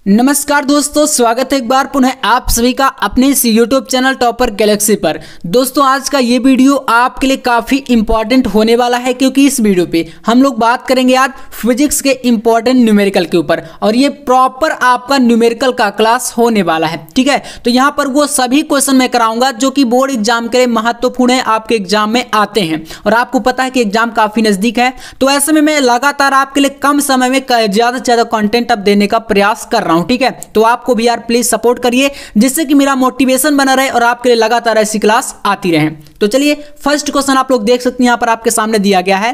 नमस्कार दोस्तों, स्वागत है एक बार पुनः आप सभी का अपने इस YouTube चैनल टॉपर गैलेक्सी पर। दोस्तों आज का ये वीडियो आपके लिए काफ़ी इंपॉर्टेंट होने वाला है, क्योंकि इस वीडियो पे हम लोग बात करेंगे आज फिजिक्स के इंपॉर्टेंट न्यूमेरिकल के ऊपर, और ये प्रॉपर आपका न्यूमेरिकल का क्लास होने वाला है। ठीक है, तो यहाँ पर वो सभी क्वेश्चन मैं कराऊंगा जो कि बोर्ड एग्जाम के लिए महत्वपूर्ण है, आपके एग्जाम में आते हैं, और आपको पता है कि एग्जाम काफ़ी नज़दीक है। तो ऐसे में मैं लगातार आपके लिए कम समय में ज़्यादा से ज़्यादा कॉन्टेंट अब देने का प्रयास कर रहा हूं। ठीक है, तो आपको भी यार प्लीज सपोर्ट करिए, जिससे कि मेरा मोटिवेशन बना रहे और आपके लिए लगातार ऐसी क्लास आती रहे। तो चलिए फर्स्ट क्वेश्चन आप लोग देख सकते हैं, यहां पर आपके सामने दिया गया है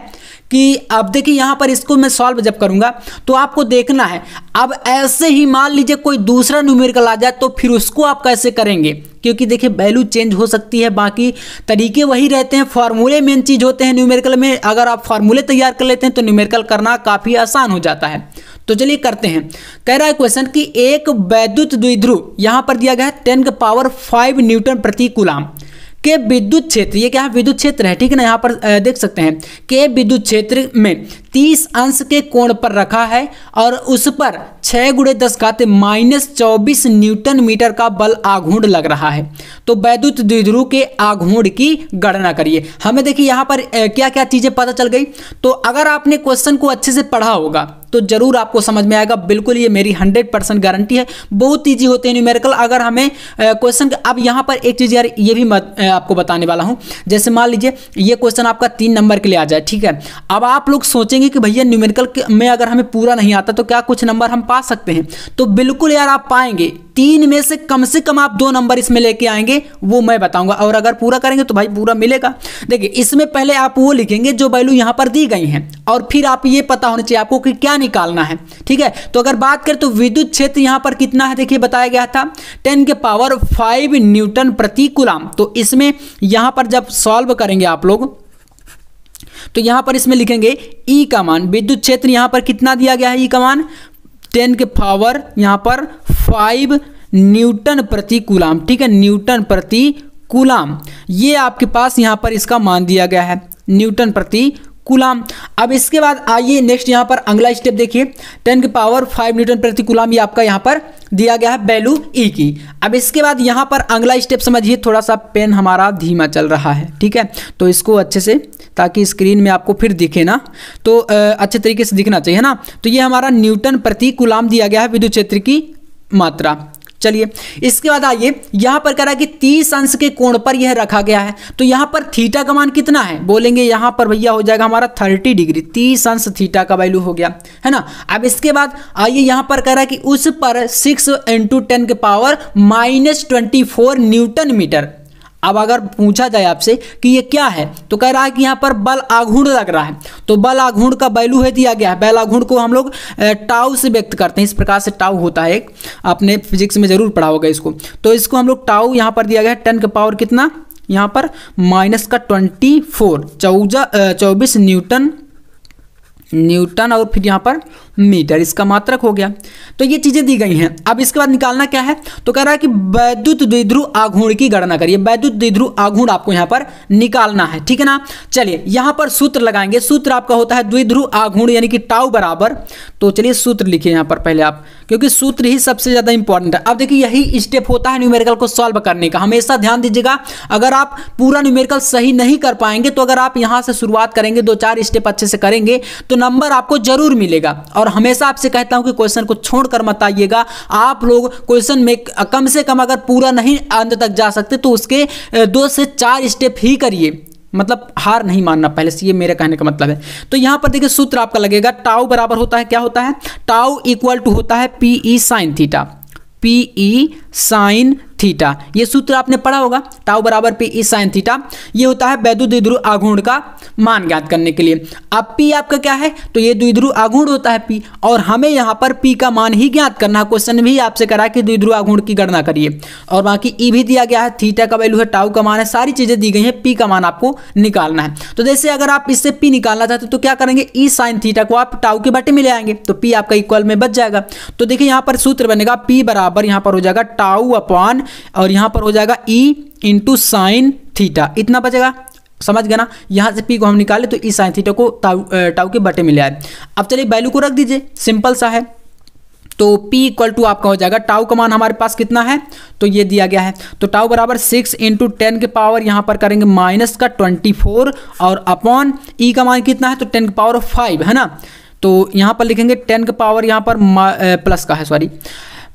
कि अब देखिए यहां पर इसको मैं सॉल्व जब करूंगा तो आपको देखना है। अब ऐसे ही मान लीजिए कोई दूसरा न्यूमेरिकल आ जाए तो फिर उसको आप कैसे करेंगे, क्योंकि देखिए वैल्यू चेंज हो सकती है, बाकी तरीके वही रहते हैं। फॉर्मूले मेन चीज होते हैं न्यूमेरिकल में, अगर आप फॉर्मूले तैयार कर लेते हैं तो न्यूमेरिकल करना काफी आसान हो जाता है। तो चलिए करते हैं। कह रहा है क्वेश्चन कि एक वैद्युत द्विध्रुव यहां पर दिया गया है 10⁵ न्यूटन प्रति कूलाम के विद्युत क्षेत्र, ये क्या है विद्युत क्षेत्र है, ठीक है ना, यहाँ पर देख सकते हैं के विद्युत क्षेत्र में 30 अंश के कोण पर रखा है और उस पर 6 × 10⁻24 न्यूटन मीटर का बल आघूर्ण लग रहा है। तो वैद्युत द्विध्रुव के आघूर्ण की गणना करिए। हमें देखिए यहाँ पर क्या क्या चीजें पता चल गई। तो अगर आपने क्वेश्चन को अच्छे से पढ़ा होगा तो जरूर आपको समझ में आएगा, बिल्कुल ये मेरी 100% गारंटी है। बहुत ईजी होते हैं न्यूमेरिकल। अगर हमें क्वेश्चन, अब यहाँ पर एक चीज यार ये भी आपको बताने वाला हूँ। जैसे मान लीजिए ये क्वेश्चन आपका 3 नंबर के लिए आ जाए, ठीक है। अब आप लोग सोचेंगे कि भैया न्यूमेरिकल में अगर हमें पूरा नहीं आता तो क्या कुछ नंबर हम पा सकते हैं? तो बिल्कुल यार आप पाएंगे। 3 में से कम आप 2 नंबर इसमें लेके आएंगे, वो मैं बताऊंगा, और अगर पूरा करेंगे तो भाई पूरा मिलेगा। देखिए इसमें पहले आप वो लिखेंगे जो वैल्यू यहाँ पर दी गई हैं, और फिर आप ये पता होना चाहिए आपको कि क्या निकालना है। ठीक है, तो अगर बात करें तो विद्युत क्षेत्र यहाँ पर कितना है, देखिए बताया गया था 10⁵ न्यूटन प्रति कूलाम। तो इसमें यहाँ पर जब सॉल्व करेंगे आप लोग तो यहाँ पर इसमें लिखेंगे ई का मान, विद्युत क्षेत्र यहाँ पर कितना दिया गया है, ई का मान 10⁵ यहाँ पर 5 न्यूटन प्रति कूलाम। ठीक है, न्यूटन प्रति कूलाम, ये आपके पास यहाँ पर इसका मान दिया गया है, न्यूटन प्रति कूलाम। अब इसके बाद आइए नेक्स्ट यहाँ पर अगला स्टेप देखिए, 10⁵ न्यूटन प्रति कूलाम, ये आपका यहाँ पर दिया गया है वैल्यू ई की। अब इसके बाद यहाँ पर अगला स्टेप समझिए, थोड़ा सा पेन हमारा धीमा चल रहा है, ठीक है, तो इसको अच्छे से, ताकि स्क्रीन में आपको फिर दिखे ना, तो अच्छे तरीके से दिखना चाहिए ना। तो ये हमारा न्यूटन प्रति कूलाम दिया गया है विद्युत क्षेत्र की मात्रा। चलिए इसके बाद आइए यहां पर कह रहा है कि 30 अंश के कोण पर यह रखा गया है। तो यहां पर थीटा का मान कितना है, बोलेंगे यहां पर भैया हो जाएगा हमारा 30 डिग्री, 30 अंश थीटा का वैल्यू हो गया है ना। अब इसके बाद आइए यहां पर कह रहा है कि उस पर 6 × 10⁻24 न्यूटन मीटर। अब अगर पूछा जाए आपसे कि ये क्या है, तो कह रहा है कि यहाँ पर बल आघूर्ण लग रहा है। तो बल आघूर्ण का वैल्यू है दिया गया है, बल आघूर्ण को हम लोग टाउ से व्यक्त करते हैं। इस प्रकार से टाउ होता है एक, आपने फिजिक्स में जरूर पढ़ा होगा इसको। तो इसको हम लोग टाउ यहाँ पर दिया गया है 10⁻, कितना यहाँ पर -24 न्यूटन और फिर यहाँ पर मीटर, इसका मात्रक हो गया। तो ये चीजें दी गई हैं। अब इसके बाद निकालना क्या है, तो कह रहा है कि वैद्युत द्विध्रुव आघूर्ण की गणना करिए। वैद्युत द्विध्रुव आघूर्ण आपको यहाँ पर निकालना है, ठीक है ना। चलिए यहाँ पर सूत्र लगाएंगे। सूत्र आपका होता है द्विध्रुव आघूर्ण यानी कि टाउ बराबर, तो चलिए सूत्र लिखिए यहाँ पर पहले आप, क्योंकि सूत्र ही सबसे ज्यादा इंपॉर्टेंट है। अब देखिए यही स्टेप होता है न्यूमेरिकल को सॉल्व करने का, हमेशा ध्यान दीजिएगा। अगर आप पूरा न्यूमेरिकल सही नहीं कर पाएंगे तो अगर आप यहाँ से शुरुआत करेंगे, 2-4 स्टेप अच्छे से करेंगे तो नंबर आपको जरूर मिलेगा। और हमेशा आपसे कहता हूं कि क्वेश्चन को छोड़कर मत आइएगा। आप लोग क्वेश्चन में कम से कम अगर पूरा नहीं अंत तक जा सकते तो उसके 2 से 4 स्टेप ही करिए, मतलब हार नहीं मानना पहले से, ये मेरे कहने का मतलब है। तो यहां पर देखिए सूत्र आपका लगेगा, टाउ बराबर होता है, क्या होता है, टाउ इक्वल टू होता है PE sin theta, PE sin theta. ये सूत्र आपने पढ़ा होगा, टाउ बराबर PE sin थीटा। ये होता है वैद्युत द्विध्रुव आघूर्ण का मान ज्ञात करने के लिए। अब P आपका क्या है, तो ये द्विध्रुव आघूर्ण होता है P, और हमें यहाँ पर P का मान ही ज्ञात करना है। क्वेश्चन भी आपसे करा कि द्विध्रुव आघूर्ण की गणना करिए, और बाकी E भी दिया गया है, थीटा का वैल्यू है, टाउ का मान है, सारी चीजें दी गई हैं। P का मान आपको निकालना है। तो जैसे अगर आप इससे P निकालना चाहते तो क्या करेंगे, E sin थीटा को आप टाउ के बटे में ले आएंगे, तो P आपका इक्वल में बच जाएगा। तो देखिए यहाँ पर सूत्र बनेगा P बराबर, यहाँ पर हो जाएगा टाउ अपॉन, और यहाँ पर हो जाएगा E × sin थीटा, इतना बचेगा। समझ गया ना। यहाँ से P को हम निकाले तो E sin थीटा को टाउ के बटे में ले आए। अब चलिए वैल्यू को रख दीजिए, सिंपल सा है। तो P इक्वल टू आपका हो जाएगा, टाउ का मान हमारे पास कितना है, तो ये दिया गया है, तो टाउ बराबर 6 × 10 के पावर यहाँ पर करेंगे माइनस का 24 और अपॉन E का मान कितना है, तो 10 के पावर 5 है ना। तो यहाँ पर लिखेंगे 10 के पावर यहाँ पर प्लस का है, सॉरी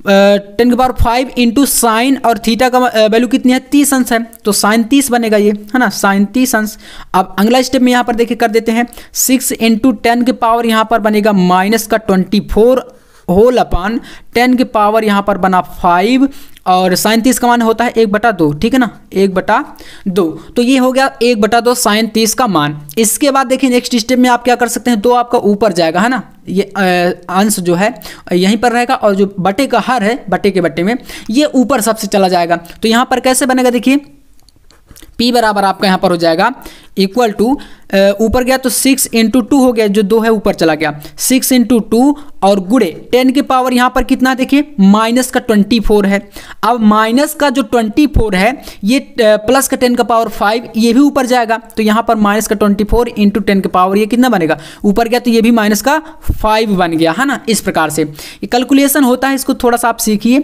10 के पावर 5 इंटू साइन, और थीटा का वैल्यू कितनी है, 30 अंश है, तो साइन 30 बनेगा ये, है ना, साइन 30 अंश। अब अगला स्टेप में यहाँ पर देखिए कर देते हैं, 6 × 10 के पावर यहाँ पर बनेगा माइनस का 24 होल अपान 10 के पावर यहाँ पर बना 5, और साइन 30 का मान होता है 1/2, ठीक है ना, 1/2, तो ये हो गया 1/2 साइन 30 का मान। इसके बाद देखिए नेक्स्ट स्टेप में आप क्या कर सकते हैं, 2 आपका ऊपर जाएगा, है ना, ये अंश जो है यहीं पर रहेगा, और जो बटे का हर है, बटे के बटे में ये ऊपर सबसे चला जाएगा। तो यहाँ पर कैसे बनेगा, देखिए P बराबर आपका यहाँ पर हो जाएगा इक्वल टू, ऊपर गया तो 6 × 2 हो गया, जो 2 है ऊपर चला गया, 6 × 2 और गुड़े 10 के पावर यहाँ पर कितना देखिए माइनस का 24 है। अब माइनस का जो 24 है ये प्लस का 10 का पावर 5 ये भी ऊपर जाएगा, तो यहाँ पर माइनस का 24 × 10 के पावर ये कितना बनेगा, ऊपर गया तो ये भी माइनस का 5 बन गया, है ना। इस प्रकार से ये कैलकुलेशन होता है, इसको थोड़ा सा आप सीखिए।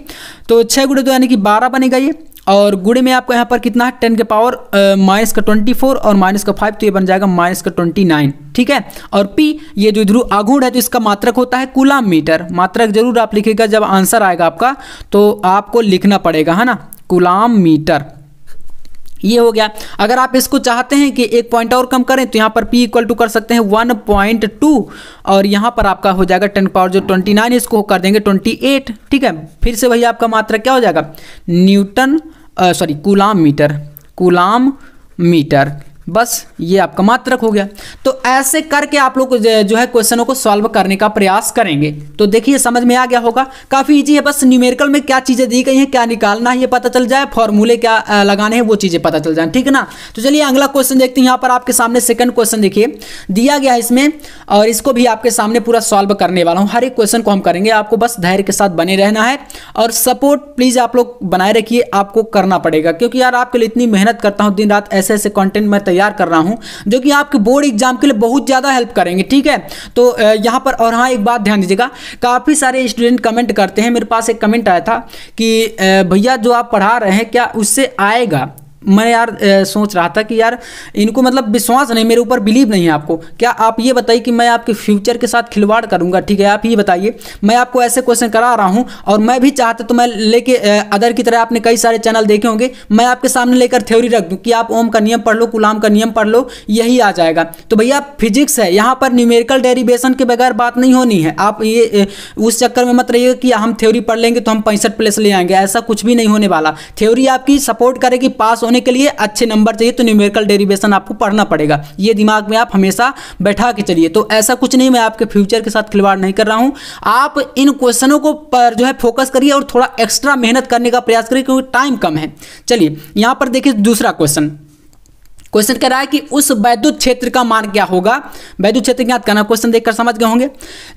तो 6 × 2 यानी कि 12 बनेगा ये, और गुड़े में आपको यहाँ पर कितना है 10 के पावर माइनस का 24 और माइनस का 5, तो ये बन जाएगा माइनस का 29, ठीक है। और P ये जो ध्रुव आघूर्ण है तो इसका मात्रक होता है कूलाम मीटर, मात्रक जरूर आप लिखिएगा, जब आंसर आएगा आपका तो आपको लिखना पड़ेगा, है ना, कूलाम मीटर। ये हो गया। अगर आप इसको चाहते हैं कि एक पॉइंट और कम करें तो यहाँ पर P इक्वल टू कर सकते हैं 1.2, और यहाँ पर आपका हो जाएगा 10 पावर जो 29 इसको कर देंगे 28, ठीक है। फिर से वही आपका मात्रक क्या हो जाएगा, Newton sorry coulomb metre, coulomb metre, बस ये आपका मात्रक हो गया। तो ऐसे करके आप लोग जो है क्वेश्चनों को सॉल्व करने का प्रयास करेंगे। तो देखिए समझ में आ गया होगा, काफ़ी इजी है, बस न्यूमेरिकल में क्या चीज़ें दी गई हैं, क्या निकालना है ये पता चल जाए, फॉर्मूले क्या लगाने हैं वो चीज़ें पता चल जाए, ठीक है ना। तो चलिए अगला क्वेश्चन देखते हैं। यहाँ पर आपके सामने सेकंड क्वेश्चन देखिए दिया गया है इसमें, और इसको भी आपके सामने पूरा सॉल्व करने वाला हूँ। हर एक क्वेश्चन को हम करेंगे, आपको बस धैर्य के साथ बने रहना है, और सपोर्ट प्लीज़ आप लोग बनाए रखिए, आपको करना पड़ेगा, क्योंकि यार आपके लिए इतनी मेहनत करता हूँ, दिन रात ऐसे ऐसे कंटेंट मैं तैयार कर रहा हूं जो कि आपके बोर्ड एग्जाम के लिए बहुत ज़्यादा हेल्प करेंगे, ठीक है। तो यहाँ पर, और हाँ एक बात ध्यान दीजिएगा, काफ़ी सारे स्टूडेंट कमेंट करते हैं, मेरे पास एक कमेंट आया था कि भैया जो आप पढ़ा रहे हैं क्या उससे आएगा। मैं यार सोच रहा था कि यार इनको मतलब विश्वास नहीं, मेरे ऊपर बिलीव नहीं है आपको। क्या आप ये बताइए कि मैं आपके फ्यूचर के साथ खिलवाड़ करूंगा, ठीक है। आप ये बताइए, मैं आपको ऐसे क्वेश्चन करा रहा हूं, और मैं भी चाहता तो मैं लेके अदर की तरह, आपने कई सारे चैनल देखे होंगे, मैं आपके सामने लेकर थ्योरी रख दूं कि आप ओम का नियम पढ़ लो, कूलाम का नियम पढ़ लो, यही आ जाएगा। तो भैया फिजिक्स है, यहाँ पर न्यूमेरिकल डेरिवेशन के बगैर बात नहीं होनी है। आप ये उस चक्कर में मत रहिए कि हम थ्योरी पढ़ लेंगे तो हम 65 प्लस ले आएंगे, ऐसा कुछ भी नहीं होने वाला। थ्योरी आपकी सपोर्ट करेगी, पास होने के लिए अच्छे नंबर चाहिए तो न्यूमेरिकल डेरिवेशन आपको पढ़ना पड़ेगा, ये दिमाग में आप हमेशा बैठा के चलिए। तो ऐसा कुछ नहीं, मैं आपके फ्यूचर के साथ खिलवाड़ नहीं कर रहा हूं। आप इन क्वेश्चनों को पर जो है फोकस करिए और थोड़ा एक्स्ट्रा मेहनत करने का प्रयास करिए, क्योंकि टाइम कम है। चलिए यहां पर देखिए दूसरा क्वेश्चन कह रहा है कि उस वैद्युत क्षेत्र का मान क्या होगा। वैद्युत क्षेत्र ज्ञात करना, क्वेश्चन देखकर समझ गए होंगे,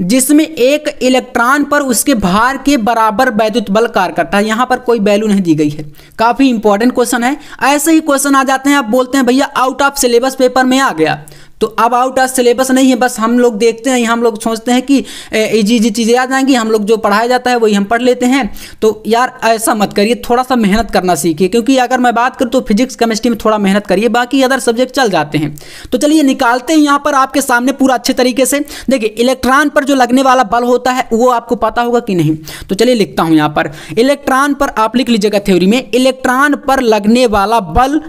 जिसमें एक इलेक्ट्रॉन पर उसके भार के बराबर वैद्युत बल कार्य करता है। यहां पर कोई वैल्यू नहीं दी गई है, काफी इंपॉर्टेंट क्वेश्चन है। ऐसे ही क्वेश्चन आ जाते हैं, आप बोलते हैं भैया आउट ऑफ सिलेबस पेपर में आ गया, तो अब आउट ऑफ सिलेबस नहीं है, बस हम लोग देखते हैं, हम लोग सोचते हैं कि इजी इजी चीज़ें आ जाएंगी, हम लोग जो पढ़ाया जाता है वही हम पढ़ लेते हैं। तो यार ऐसा मत करिए, थोड़ा सा मेहनत करना सीखिए, क्योंकि अगर मैं बात करूँ तो फिजिक्स केमिस्ट्री में थोड़ा मेहनत करिए, बाकी अदर सब्जेक्ट चल जाते हैं। तो चलिए निकालते हैं यहाँ पर आपके सामने पूरा अच्छे तरीके से। देखिए इलेक्ट्रॉन पर जो लगने वाला बल होता है वो आपको पता होगा कि नहीं, तो चलिए लिखता हूँ यहाँ पर। इलेक्ट्रॉन पर आप लिख लीजिएगा थ्योरी में, इलेक्ट्रॉन पर लगने वाला बल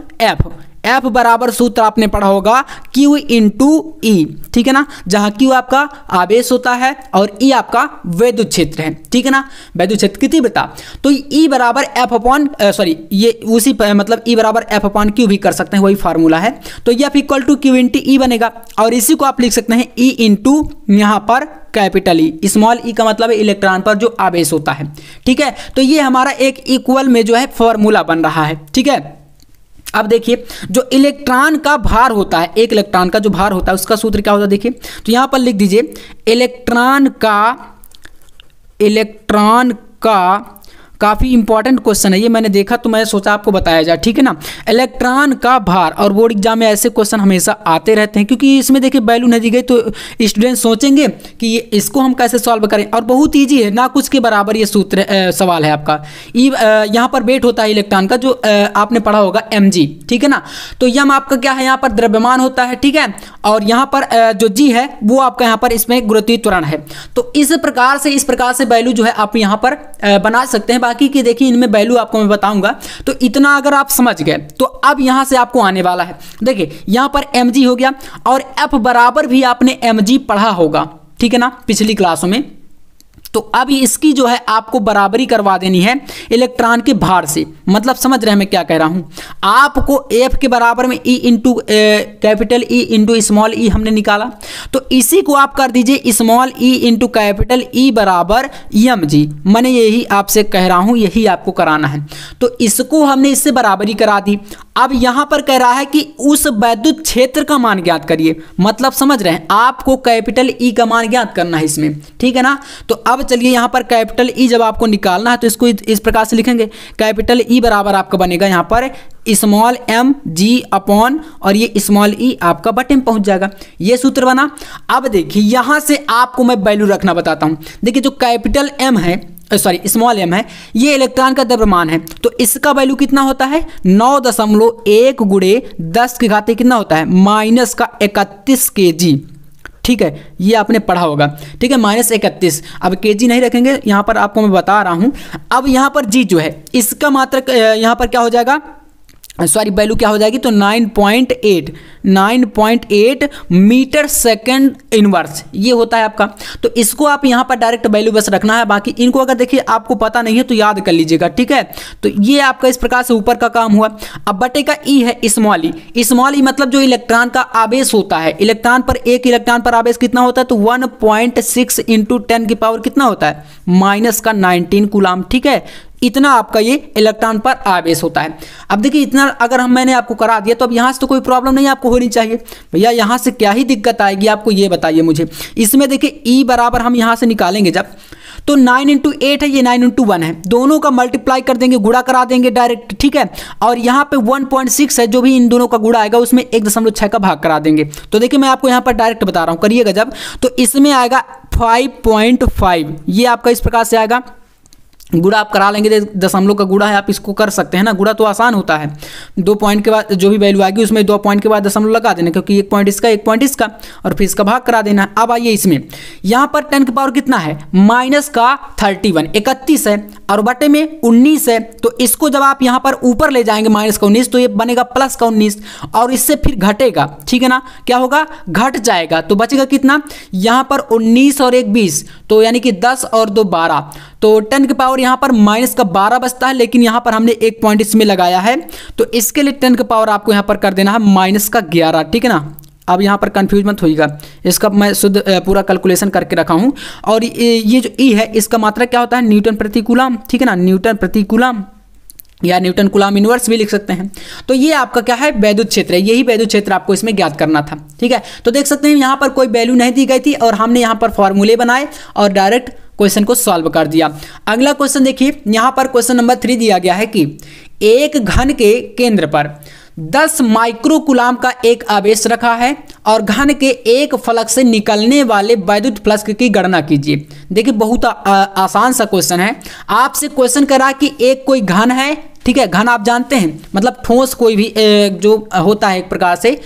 F बराबर सूत्र आपने पढ़ा होगा Q इंटू ई, ठीक है ना, जहां Q आपका आवेश होता है और E आपका वैद्युत क्षेत्र है, ठीक है ना। वैद्युत क्षेत्र कितनी बता, तो E बराबर F अपॉन ये उसी मतलब E बराबर F अपॉन Q भी कर सकते हैं, वही फार्मूला है। तो F equal to Q into e बनेगा, और इसी को आप लिख सकते हैं E इंटू यहाँ पर कैपिटल ई, स्मॉल ई का मतलब है इलेक्ट्रॉन पर जो आवेश होता है, ठीक है। तो ये हमारा एक इक्वल में जो है फॉर्मूला बन रहा है, ठीक है। अब देखिए जो इलेक्ट्रॉन का भार होता है, एक इलेक्ट्रॉन का जो भार होता है उसका सूत्र क्या होता है, देखिए तो यहां पर लिख दीजिए इलेक्ट्रॉन का काफ़ी इंपॉर्टेंट क्वेश्चन है ये, मैंने देखा तो मैं सोचा आपको बताया जाए, ठीक है ना। इलेक्ट्रॉन का भार, और बोर्ड एग्जाम में ऐसे क्वेश्चन हमेशा आते रहते हैं, क्योंकि इसमें देखिए वैल्यू नहीं दी गई तो स्टूडेंट सोचेंगे कि इसको हम कैसे सॉल्व करें, और बहुत ईजी है ना, कुछ के बराबर ये सूत्र सवाल है आपका। यहाँ पर वेट होता है इलेक्ट्रॉन का, जो आपने पढ़ा होगा mg, ठीक है ना। तो यम आपका क्या है, यहाँ पर द्रव्यमान होता है, ठीक है, और यहाँ पर जो g है वो आपका यहाँ पर इसमें गुरुत्वीय त्वरण है। तो इस प्रकार से वैल्यू जो है आप यहाँ पर बना सकते हैं। बाकी की देखिए इनमें वैल्यू आपको मैं बताऊंगा, तो इतना अगर आप समझ गए तो अब यहाँ से आपको आने वाला है, देखिए यहाँ पर mg हो गया, और f बराबर भी आपने mg पढ़ा होगा, ठीक है ना, पिछली क्लासों में। तो अब इसकी जो है आपको बराबरी करवा देनी है इलेक्ट्रॉन के भार से। मतलब समझ रहे हैं मैं क्या कह रहा हूं, आपको F के बराबर में E into capital E into small e हमने निकाला, तो इसी को आप कर दीजिए small e into capital E बराबर mg। मैंने यही आपसे कह रहा हूं, यही आपको कराना है। तो इसको हमने इससे बराबरी करा दी। अब यहां पर कह रहा है कि उस वैद्युत क्षेत्र का मान ज्ञात करिए। मतलब समझ रहे हैं, आपको कैपिटल E का मान ज्ञात करना है इसमें, ठीक है ना। तो अब चलिए यहाँ पर कैपिटल E जब आपको निकालना है तो इसको इस प्रकार से लिखेंगे, कैपिटल E बराबर आपका बनेगा यहाँ पर स्मॉल m g अपॉन, और ये स्मॉल e आपका बटे में पहुंच जाएगा। ये सूत्र बना। अब देखिए यहाँ से आपको मैं वैल्यू रखना बताता हूँ। देखिए जो कैपिटल M है, सॉरी स्मॉल m है, ये इलेक्ट्रॉन का द्रव्यमान है, तो इसका वैल्यू कितना होता है 9.1 गुणे 10 की घात कितना होता है -31 kg, ठीक है, ये आपने पढ़ा होगा, ठीक है, -31। अब kg नहीं रखेंगे, यहाँ पर आपको मैं बता रहा हूँ। अब यहाँ पर g जो है इसका मात्रक यहाँ पर क्या हो जाएगा, सॉरी वैल्यू क्या हो जाएगी, तो 9.8 मीटर सेकंड इनवर्स ये होता है आपका। तो इसको आप यहाँ पर डायरेक्ट वैल्यू बस रखना है, बाकी इनको अगर देखिए आपको पता नहीं है तो याद कर लीजिएगा, ठीक है। तो ये आपका इस प्रकार से ऊपर का काम हुआ। अब बटे का ई है स्मॉल ई मतलब जो इलेक्ट्रॉन का आवेश होता है, इलेक्ट्रॉन पर एक इलेक्ट्रॉन पर आवेश कितना होता है, तो 1.6 इंटू 10 की पावर कितना होता है -19 कूलाम, ठीक है। इतना आपका ये इलेक्ट्रॉन पर आवेश होता है। अब देखिए इतना अगर मैंने आपको करा दिया तो अब यहाँ से तो कोई प्रॉब्लम नहीं आपको होनी चाहिए। भैया यहाँ से क्या ही दिक्कत आएगी आपको, ये बताइए मुझे। इसमें देखिए E बराबर हम यहाँ से निकालेंगे जब, तो 9 इंटू 8 है, ये 9 इंटू 1 है, दोनों का मल्टीप्लाई कर देंगे, गुणा करा देंगे डायरेक्ट, ठीक है। और यहाँ पे 1.6 है, जो भी इन दोनों का गुणा आएगा उसमें 1.6 का भाग करा देंगे। तो देखिए मैं आपको यहाँ पर डायरेक्ट बता रहा हूँ, करिएगा जब, तो इसमें आएगा 5.5, ये आपका इस प्रकार से आएगा। गुणा आप करा लेंगे, दशमलव का गुणा है, आप इसको कर सकते हैं ना, गुणा तो आसान होता है। 2 पॉइंट के बाद जो भी वैल्यू आएगी उसमें 2 पॉइंट के बाद दशमलव लगा देना, क्योंकि 1 पॉइंट इसका 1 पॉइंट इसका, और फिर इसका भाग करा देना। अब आइए इसमें, यहाँ पर 10 की पावर कितना है -31 31 है, और बटे में 19 है। तो इसको जब आप यहाँ पर ऊपर ले जाएंगे -19, तो ये बनेगा +19, और इससे फिर घटेगा, ठीक है ना। क्या होगा, घट जाएगा, तो बचेगा कितना, यहाँ पर 19 और 1 20, तो यानी कि 10 और 2 12, तो 10 की पावर यहाँ पर -12 बचता है, लेकिन यहाँ पर हमने 1 पॉइंट इसमें लगाया है, तो इसके लिए 10 की पावर आपको यहाँ पर कर देना है -11, ठीक है ना। अब यहाँ पर कंफ्यूज मत होइएगा, इसका मैं शुद्ध पूरा कैलकुलेशन करके रखा हूँ। और ये जो ई है इसका मात्रक क्या होता है, न्यूटन प्रति कूलम, ठीक है ना, न्यूटन प्रति कूलम या न्यूटन कूलम इनवर्स भी लिख सकते हैं। तो ये आपका क्या है, वैद्युत क्षेत्र है, यही वैद्युत क्षेत्र आपको इसमें ज्ञात करना था, ठीक है। तो देख सकते हैं यहाँ पर कोई वैल्यू नहीं दी गई थी, और हमने यहाँ पर फॉर्मूले बनाए और डायरेक्ट क्वेश्चन को सॉल्व कर दिया। अगला क्वेश्चन देखिए, यहाँ पर क्वेश्चन नंबर 3 दिया गया है कि एक घन के केंद्र पर 10 माइक्रो कूलाम का एक आवेश रखा है, और घन के एक फलक से निकलने वाले वैद्युत फ्लक्स की गणना कीजिए। देखिए बहुत आसान सा क्वेश्चन है। आपसे क्वेश्चन करा कि एक कोई घन है, ठीक है, घन आप जानते हैं मतलब ठोस कोई भी जो होता है एक प्रकार से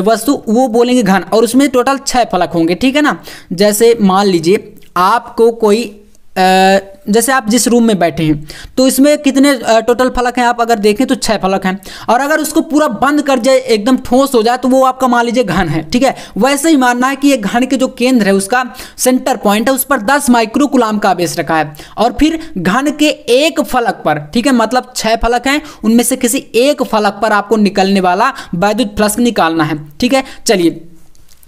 वस्तु, वो बोलेंगे घन, और उसमें टोटल 6 फलक होंगे, ठीक है ना। जैसे मान लीजिए आपको कोई जैसे आप जिस रूम में बैठे हैं तो इसमें कितने टोटल फलक हैं, आप अगर देखें तो 6 फलक हैं, और अगर उसको पूरा बंद कर जाए, एकदम ठोस हो जाए, तो वो आपका मान लीजिए घन है, ठीक है। वैसे ही मानना है कि ये घन के जो केंद्र है उसका सेंटर पॉइंट है, उस पर 10 माइक्रो कूलाम का आवेश रखा है, और फिर घन के एक फलक पर, ठीक है, मतलब 6 फलक हैं, उनमें से किसी एक फलक पर आपको निकलने वाला वैद्युत फ्लक्स निकालना है, ठीक है। चलिए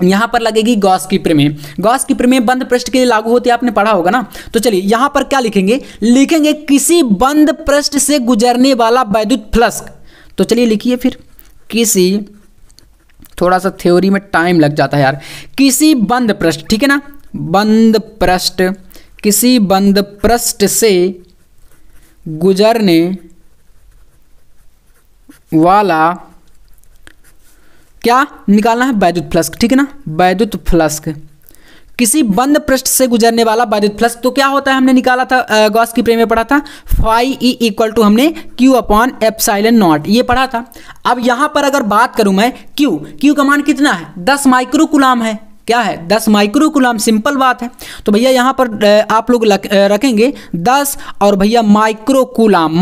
यहाँ पर लगेगी गॉस की प्रमेय। गॉस की प्रमेय बंद पृष्ठ के लिए लागू होती है, आपने पढ़ा होगा ना। तो चलिए यहाँ पर क्या लिखेंगे, लिखेंगे किसी बंद पृष्ठ से गुजरने वाला वैद्युत फ्लक्स। तो चलिए लिखिए फिर, किसी, थोड़ा सा थ्योरी में टाइम लग जाता है यार, किसी बंद पृष्ठ, ठीक है ना, बंद पृष्ठ, किसी बंद पृष्ठ से गुजरने वाला क्या निकालना है? वैद्युत फ्लक्स, ठीक है ना, वैद्युत फ्लक्स, किसी बंद पृष्ठ से गुजरने वाला वैद्युत फ्लक्स। तो क्या होता है, हमने निकाला था गॉस की प्रमेय में पढ़ा था, फाई ई इक्वल टू हमने क्यू अपॉन एप्सिलॉन नॉट, ये पढ़ा था। अब यहां पर अगर बात करूं मैं क्यू का मान कितना है? 10 माइक्रो कूलाम है। क्या है? 10 माइक्रो कूलाम, सिंपल बात है। तो भैया यहाँ पर आप लोग रखेंगे 10 और भैया माइक्रो कूलाम,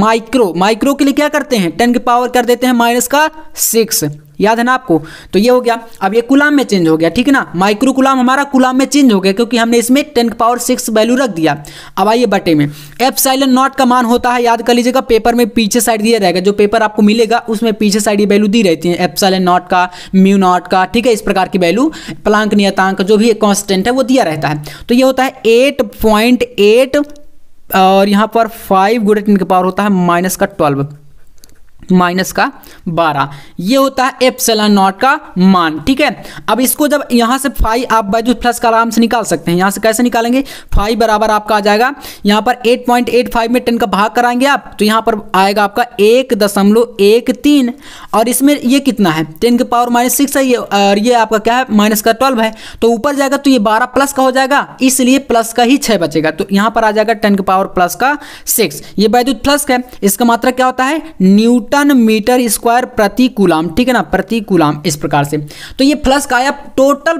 माइक्रो के लिए क्या करते हैं? 10 की पावर कर देते हैं -6, याद है ना आपको? तो ये हो गया। अब ये कूलाम में चेंज हो गया, ठीक है ना, माइक्रो कूलाम हमारा कूलाम में चेंज हो गया क्योंकि हमने इसमें 10 की पावर 6 वैल्यू रख दिया। अब आइए बटे में, एप्सिलॉन नॉट का मान होता है, याद कर लीजिएगा, पेपर में पीछे साइड दिया रहेगा, जो पेपर आपको मिलेगा उसमें पीछे साइड ये वैल्यू दी रहती है, एप्सिलॉन नॉट का, म्यू नॉट का, ठीक है, इस प्रकार की वैल्यू, प्लांक नियतांक जो भी कांस्टेंट है वो दिया रहता है। तो ये होता है 8.8 और यहाँ पर 5 गुणे 10 की पावर होता है -12, -12, ये होता है एप्सिलॉन नॉट का मान, ठीक है। अब इसको जब यहाँ से फाई आप वैद्युत फ्लक्स का आराम से निकाल सकते हैं। यहाँ से कैसे निकालेंगे? फाई बराबर आपका आ जाएगा, यहाँ पर 8.85 में 10 का भाग कराएंगे आप, तो यहाँ पर आएगा आपका 1.13 और इसमें ये कितना है? 10 की पावर -6 है ये, और ये आपका क्या है? -12 है। तो ऊपर जाएगा तो ये 12 प्लस का हो जाएगा, इसलिए प्लस का ही 6 बचेगा। तो यहाँ पर आ जाएगा 10 की पावर +6। ये वैद्युत फ्लक्स है, इसका मात्रक क्या होता है? न्यूटन मीटर स्क्वायर प्रति कूलाम, ठीक है ना, प्रति कूलाम, इस प्रकार से। तो ये फ्लक्स का आया टोटल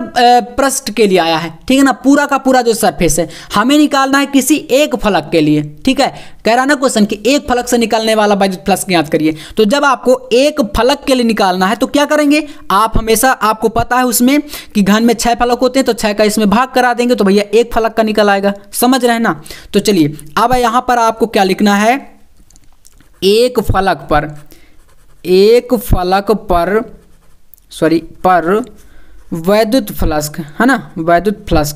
पृष्ठ के लिए आया है, ठीक है ना, पूरा का पूरा जो सरफेस है। हमें निकालना है किसी एक फलक के लिए, ठीक है, कह रहा ना क्वेश्चन कि एक फलक से निकालने वाला वैद्युत फ्लक्स ज्ञात करिए। तो जब आपको एक फलक के लिए निकालना है तो क्या करेंगे आप? हमेशा आपको पता है उसमें कि घन में 6 फलक होते हैं, तो 6 का इसमें भाग करा देंगे तो भैया एक फलक का निकल आएगा, समझ रहे हैं ना। तो चलिए अब यहां पर आपको क्या लिखना है? एक फलक पर वैद्युत फ्लक्स, है ना, वैद्युत फ्लक्स।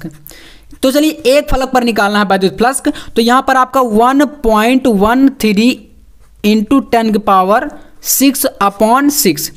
तो चलिए एक फलक पर निकालना है वैद्युत फ्लक्स, तो यहां पर आपका 1.13 × 10 की पावर 6/6,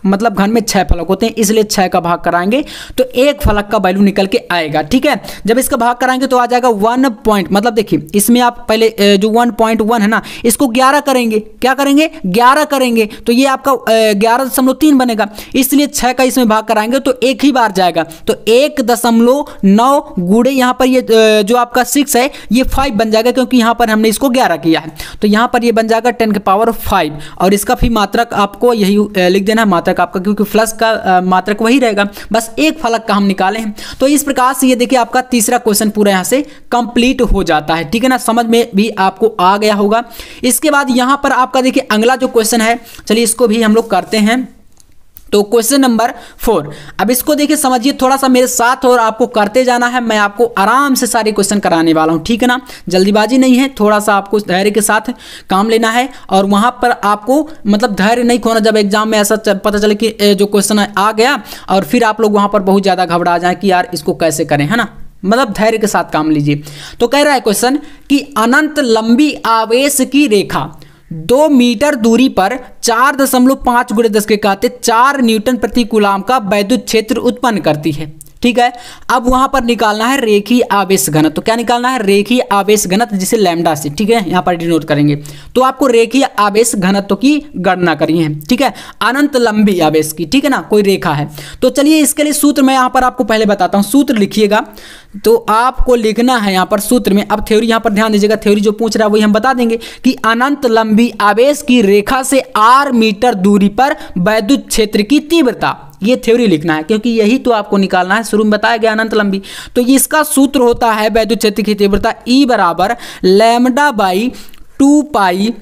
मतलब घन में 6 फलक होते हैं, इसलिए 6 का भाग कराएंगे तो एक फलक का वैल्यू निकल के आएगा, ठीक है। जब इसका भाग कराएंगे तो आ जाएगा 1 पॉइंट, मतलब देखिए इसमें आप पहले जो 1.1 है ना, इसको 11 करेंगे, क्या करेंगे? 11 करेंगे, तो ये आपका 11.3 बनेगा, इसलिए 6 का इसमें भाग कराएंगे तो एक ही बार जाएगा, तो 1.9 गुणे यहाँ पर ये जो आपका 6 है ये 5 बन जाएगा, क्योंकि यहाँ पर हमने इसको 11 किया है, तो यहाँ पर ये बन जाएगा 10 की पावर 5 और इसका भी मात्रक आपको यही लिख देना है, मात्रक आपका, क्योंकि फ्लक्स का मात्रक वही रहेगा, बस एक फलक का हम निकाले हैं। तो इस प्रकार से ये देखिए आपका तीसरा क्वेश्चन पूरा यहां से कंप्लीट हो जाता है, ठीक है ना, समझ में भी आपको आ गया होगा। इसके बाद यहां पर आपका देखिए अगला जो क्वेश्चन है, चलिए इसको भी हम लोग करते हैं। तो क्वेश्चन नंबर 4, अब इसको देखिए समझिए थोड़ा सा मेरे साथ और आपको करते जाना है, मैं आपको आराम से सारे क्वेश्चन कराने वाला हूं, ठीक है ना, जल्दीबाजी नहीं है, थोड़ा सा आपको धैर्य के साथ काम लेना है और वहां पर आपको मतलब धैर्य नहीं खोना जब एग्जाम में ऐसा पता चले कि जो क्वेश्चन आ गया और फिर आप लोग वहां पर बहुत ज़्यादा घबरा जाए कि यार इसको कैसे करें, है ना, मतलब धैर्य के साथ काम लीजिए। तो कह रहा है क्वेश्चन कि अनंत लंबी आवेश की रेखा 2 मीटर दूरी पर 4.5 × 10 के घाते 4 न्यूटन प्रति कूलाम का वैद्युत क्षेत्र उत्पन्न करती है, ठीक है। अब वहां पर निकालना है रेखीय आवेश घनत्व, तो क्या निकालना है? रेखीय आवेश घनत्व, जिसे लैम्डा से, ठीक है, यहां पर डिनोट करेंगे। तो आपको रेखीय आवेश घनत्व की गणना करनी है, ठीक है, अनंत लंबी आवेश की, ठीक है ना, कोई रेखा है। तो चलिए इसके लिए सूत्र मैं यहां पर आपको पहले बताता हूं, सूत्र लिखिएगा। तो आपको लिखना है यहां पर सूत्र में, अब थ्योरी यहां पर ध्यान दीजिएगा, थ्योरी जो पूछ रहा है वही हम बता देंगे कि अनंत लंबी आवेश की रेखा से r मीटर दूरी पर वैद्युत क्षेत्र की तीव्रता, ये थ्योरी लिखना है, क्योंकि यही तो आपको निकालना है, शुरू में बताया गया अनंत लंबी। तो इसका सूत्र होता है वैद्युत क्षेत्र की तीव्रता E बराबर λ/2 पाई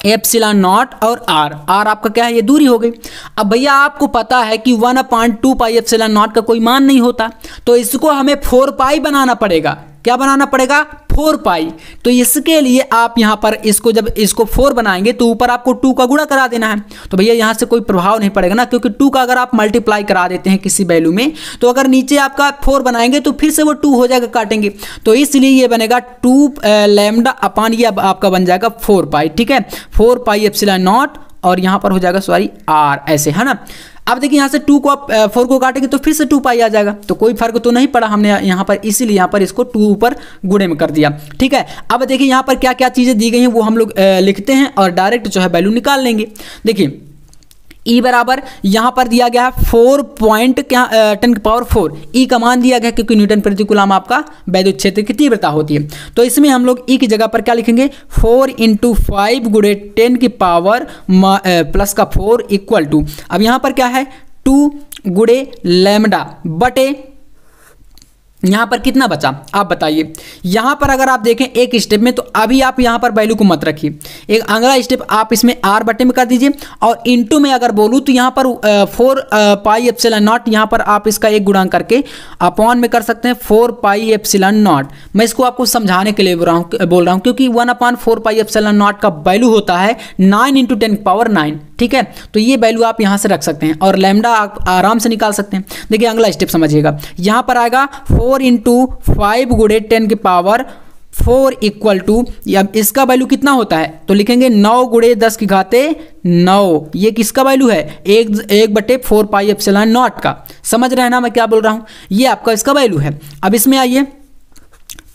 एप्सिलॉन नॉट और r आपका क्या है? ये दूरी हो गई। अब भैया आपको पता है कि 1/2 पाई एप्सिलॉन नॉट का कोई मान नहीं होता, तो इसको हमें 4 पाई बनाना पड़ेगा। क्या बनाना पड़ेगा? 4 पाई। तो इसके लिए आप यहाँ पर इसको जब इसको 4 बनाएंगे तो ऊपर आपको 2 का गुणा करा देना है, तो भैया यहाँ से कोई प्रभाव नहीं पड़ेगा ना, क्योंकि 2 का अगर आप मल्टीप्लाई करा देते हैं किसी वैल्यू में तो अगर नीचे आपका 4 बनाएंगे तो फिर से वो 2 हो जाएगा, काटेंगे, तो इसलिए ये बनेगा 2 लैम्डा अपान ये आपका बन जाएगा 4 पाई, ठीक है, 4 पाई एप्सिलॉन नॉट और यहाँ पर हो जाएगा सॉरी r, ऐसे है ना। अब देखिए यहाँ से 2 को आप 4 को काटेंगे तो फिर से 2 पाई आ जाएगा, तो कोई फर्क तो नहीं पड़ा हमने यहाँ पर, इसीलिए यहाँ पर इसको 2 ऊपर गुणे में कर दिया। ठीक है, अब देखिए यहाँ पर क्या क्या चीज़ें दी गई हैं वो हम लोग लिखते हैं और डायरेक्ट जो है वैल्यू निकाल लेंगे। देखिए E बराबर यहाँ पर दिया गया है 4.10⁴, E का मान दिया गया क्योंकि न्यूटन प्रति कूलम आपका वैद्युत क्षेत्र की तीव्रता होती है। तो इसमें हम लोग E की जगह पर क्या लिखेंगे 4 × 5 गुणे 10 की पावर प्लस का 4 इक्वल टू, अब यहाँ पर क्या है 2 गुणे लैम्डा बटे, यहाँ पर कितना बचा आप बताइए। यहाँ पर अगर आप देखें एक स्टेप में, तो अभी आप यहाँ पर वैल्यू को मत रखिए, एक अगला स्टेप आप इसमें r बटे में कर दीजिए और इनटू में अगर बोलूँ तो यहाँ पर 4 पाई एप्सिलॉन नॉट, यहाँ पर आप इसका एक गुणांक करके अपॉन में कर सकते हैं 4 पाई एप्सिलॉन नॉट। मैं इसको आपको समझाने के लिए बोल रहा हूँ क्योंकि 1/4 पाई एप्सिलॉन नॉट का वैल्यू होता है 9 × 10⁹। ठीक है, तो ये वैल्यू आप यहाँ से रख सकते हैं और लैम्डा आप आराम से निकाल सकते हैं। देखिए अगला स्टेप समझिएगा, यहाँ पर आएगा 4 × 5 गुणे 10 की पावर 4 इक्वल टू, अब इसका वैल्यू कितना होता है तो लिखेंगे 9 गुणे 10 की घाते 9। ये किसका वैल्यू है 1/4 पाई एप्सिलॉन नॉट का। समझ रहे हैं ना मैं क्या बोल रहा हूँ, ये आपका इसका वैल्यू है। अब इसमें आइए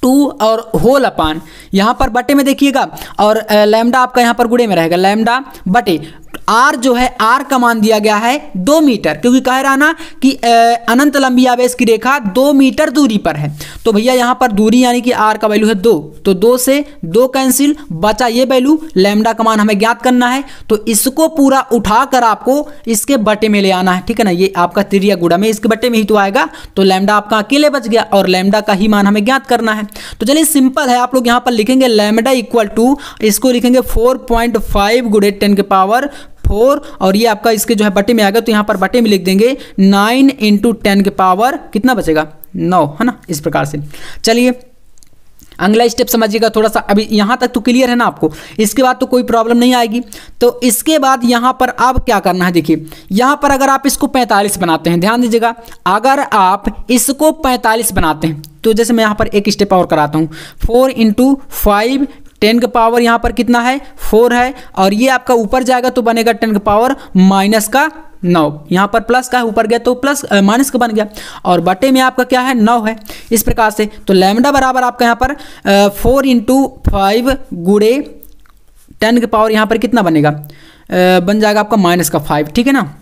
2 और होल अपान, यहाँ पर बटे में देखिएगा और लैम्डा आपका यहाँ पर गुणे में रहेगा, लैम्डा बटे आर जो है, आर का मान दिया गया है 2 मीटर, क्योंकि कह रहा ना कि अनंत लंबी आवेश की रेखा 2 मीटर दूरी पर है। तो भैया यहाँ पर दूरी यानी कि आर का वैल्यू है 2, तो 2 से 2 कैंसिल, बचा ये वैल्यू, लैम्डा का मान हमें ज्ञात करना है। तो इसको पूरा उठाकर आपको इसके बटे में ले आना है। ठीक है ना, ये आपका त्रिज्या गुणा में इसके बटे में ही तो आएगा, तो लैम्डा आपका अकेले बच गया और लैम्डा का ही मान हमें ज्ञात करना है। तो चलिए सिंपल है, आप लोग यहाँ पर लिखेंगे लैम्डा इक्वल टू, इसको लिखेंगे 4.5 गुणे 10 की पावर 4 और ये आपका इसके जो है बटे में आएगा, तो यहाँ पर बटे में लिख देंगे 9 × 10 के पावर कितना बचेगा 9, है ना, इस प्रकार से। चलिए अगला स्टेप समझिएगा थोड़ा सा, अभी यहाँ तक तो क्लियर है ना आपको, इसके बाद तो कोई प्रॉब्लम नहीं आएगी। तो इसके बाद यहाँ पर अब क्या करना है, देखिए यहाँ पर अगर आप इसको 45 बनाते हैं, ध्यान दीजिएगा, अगर आप इसको 45 बनाते हैं तो जैसे मैं यहाँ पर एक स्टेप और कराता हूँ, 4 × 5 10 का पावर यहाँ पर कितना है 4 है, और ये आपका ऊपर जाएगा तो बनेगा 10 का पावर -9, यहाँ पर प्लस का है, ऊपर गया तो प्लस माइनस का बन गया, और बटे में आपका क्या है 9 है, इस प्रकार से। तो लैम्डा बराबर आपका यहाँ पर 4 × 5 गुणे 10 के पावर यहाँ पर कितना बनेगा, बन जाएगा आपका -5, ठीक है ना,